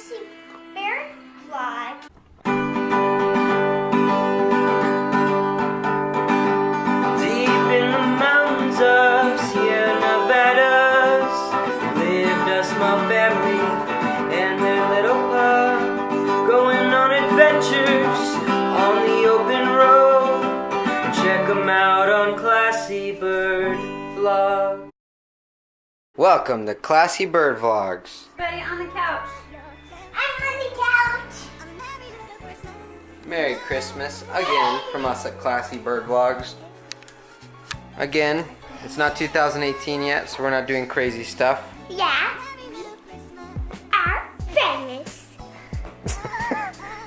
Classy Bird Vlog. Deep in the mountains of Sierra Nevadas lived a small family and their little pup, going on adventures on the open road. Check them out on Classy Bird Vlog. Welcome to Classy Bird Vlogs. Everybody on the couch. I'm on the couch. Merry Christmas again from us at Classy Bird Vlogs. Again, it's not 2018 yet, so we're not doing crazy stuff. Yeah. We are famous.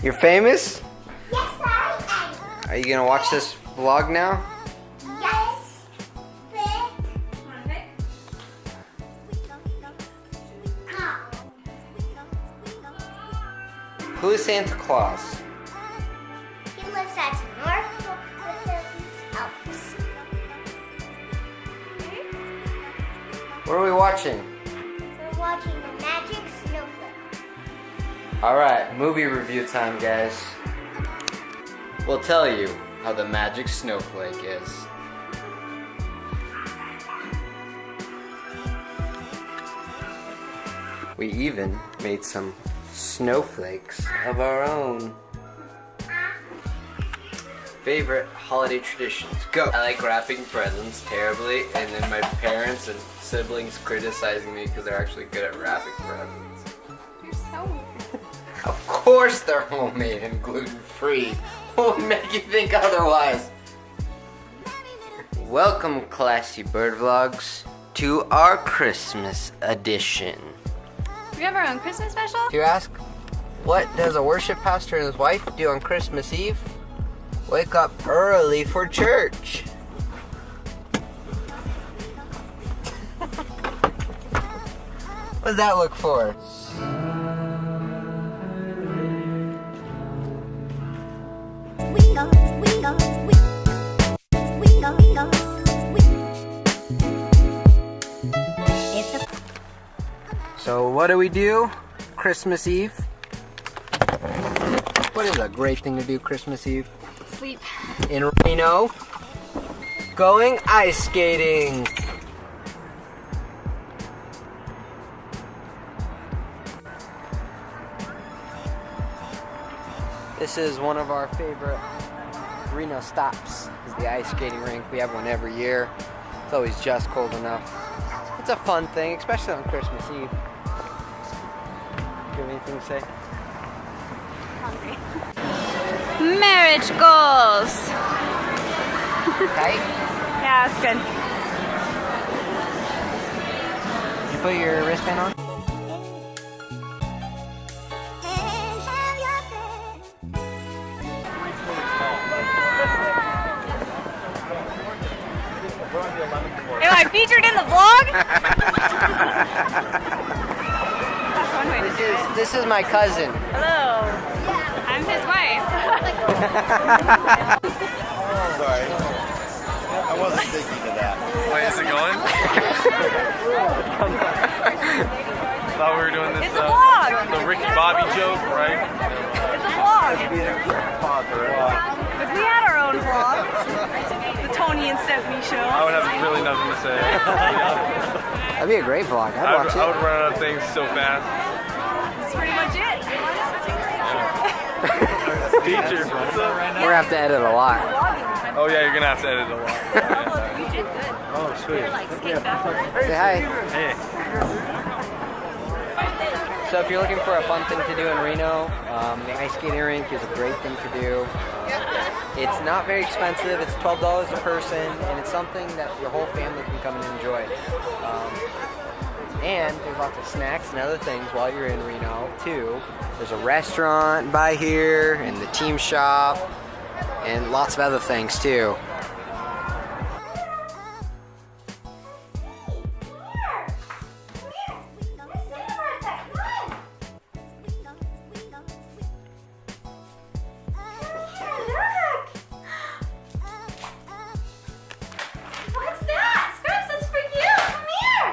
You're famous? Yes, I am. Are you gonna watch this vlog now? Yes. Want to pick? Who is Santa Claus? He lives at North Alps. What are we watching? We're watching the Magic Snowflake. Alright, movie review time, guys. We'll tell you how the magic snowflake is. We even made some snowflakes of our own. Favorite holiday traditions? Go! I like wrapping presents terribly, and then my parents and siblings criticizing me because they're actually good at wrapping presents. You're so weird. Of course they're homemade and gluten-free. What would make you think otherwise? Welcome, Classy Bird Vlogs, to our Christmas edition. We have our own Christmas special? If you ask, what does a worship pastor and his wife do on Christmas Eve? Wake up early for church. What does that look for? So what do we do Christmas Eve? What is a great thing to do Christmas Eve? Sleep. In Reno, going ice skating. This is one of our favorite Reno stops, is the ice skating rink. We have one every year. It's always just cold enough. It's a fun thing, especially on Christmas Eve. Do you have anything to say? Hungry. Marriage goals. Tight? Yeah, it's good. Did you put your wristband on? Am I featured in the vlog? That's one way to do it. This is my cousin. Hello. I'm his wife. Sorry. I wasn't thinking of that. Wait, is it going? Thought we were doing this It's a vlog. the Ricky Bobby joke, right? It's a vlog. Pause for it. If we had our own vlog, the Tony and Stephanie show. I would have really nothing to say. That'd be a great vlog. I'd watch I would it. run out of things so fast. That's pretty much it. Teacher, what's up? We're gonna have to edit a lot. Oh yeah, you're gonna have to edit a lot. You did good. Oh sweet. Like skate backward. Say hi. Hey. So if you're looking for a fun thing to do in Reno, the ice skating rink is a great thing to do. It's not very expensive. It's $12 a person, and it's something that your whole family can come and enjoy. And there's lots of snacks and other things while you're in Reno, too. There's a restaurant by here, and the team shop, and lots of other things, too. What's that? Scraps, that's for you. Come here.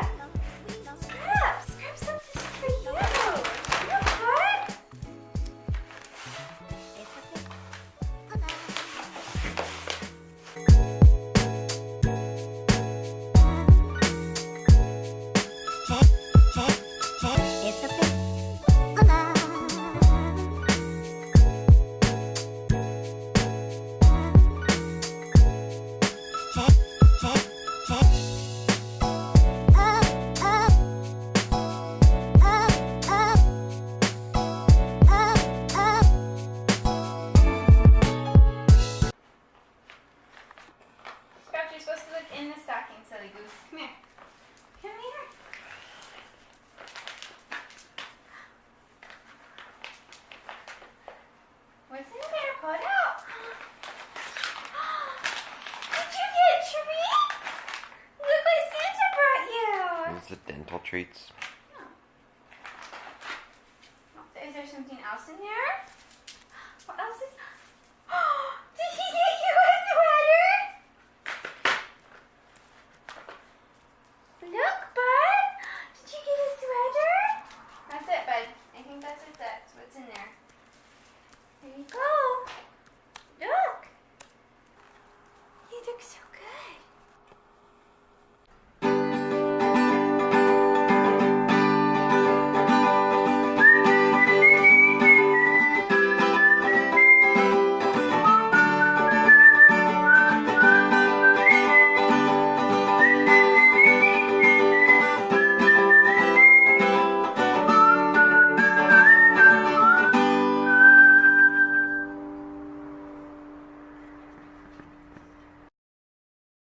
treats. Is there something else in here?